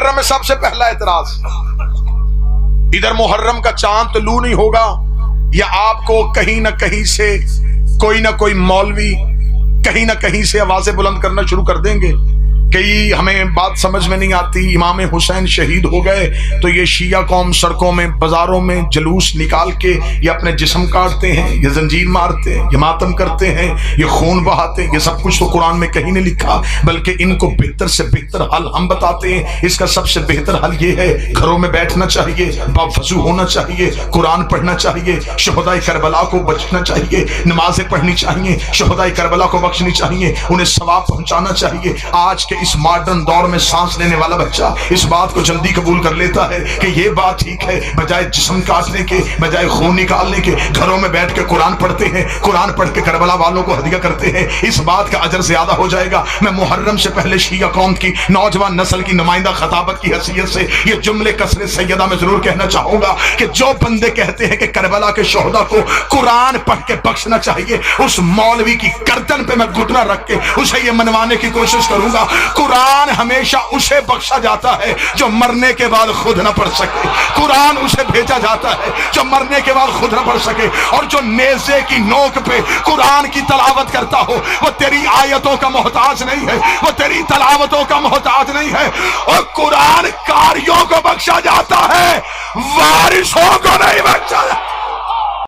محرم میں سب سے پہلا اعتراض، ادھر محرم کا چاند طلوع نہیں ہوگا، یا آپ کو کہیں نہ کہیں سے کوئی نہ کوئی مولوی کہیں نہ کہیں سے آوازیں بلند کرنا شروع کر دیں گے کہ ہمیں بات سمجھ میں نہیں آتی، امام حسین شہید ہو گئے تو یہ شیعہ قوم سڑکوں میں بازاروں میں جلوس نکال کے یہ اپنے جسم کاٹتے ہیں، یہ زنجیر مارتے ہیں، یہ ماتم کرتے ہیں، یہ خون بہاتے ہیں، یہ سب کچھ تو قرآن میں کہیں نہیں لکھا، بلکہ ان کو بہتر سے بہتر حل ہم بتاتے ہیں۔ اس کا سب سے بہتر حل یہ ہے، گھروں میں بیٹھنا چاہیے، باوضو ہونا چاہیے، قرآن پڑھنا چاہیے، شہدائے کربلا کو بچنا چاہیے، نمازیں پڑھنی چاہیے، شہدائے کربلا کو بخشنی چاہیے، انہیں ثواب پہنچانا چاہیے۔ آج کے اس ماڈرن دور میں سانس لینے والا بچہ اس بات کو جلدی قبول کر لیتا ہے کہ یہ بات ٹھیک ہے، بجائے جسم کاٹنے کے، بجائے خون نکالنے کے گھروں میں بیٹھ کے قرآن پڑھتے ہیں، قرآن پڑھ کے کربلا والوں کو ہدیہ کرتے ہیں، اس بات کا اجر زیادہ ہو جائے گا۔ میں محرم سے پہلے شیعہ قوم کی نوجوان نسل کی نمائندہ خطابت کی حیثیت سے یہ جملے کثرت سیدہ میں ضرور کہنا چاہوں گا کہ جو بندے کہتے ہیں کہ کربلا کے شہداء کو قرآن پڑھ کے بخشنا چاہیے، اس مولوی کی گردن پہ میں گھٹنا رکھ کے اسے یہ منوانے کی کوشش کروں گا، قرآن ہمیشہ اسے بخشا جاتا ہے جو مرنے کے بعد خود نہ پڑھ سکے، قرآن اسے بھیجا جاتا ہے جو مرنے کے بعد خود نہ پڑھ سکے، اور جو نیزے کی نوک پہ قرآن کی تلاوت کرتا ہو وہ تیری آیتوں کا محتاج نہیں ہے، وہ تیری تلاوتوں کا محتاج نہیں ہے، اور قرآن قاریوں کو بخشا جاتا ہے، وارثوں کو نہیں بخشا جاتا۔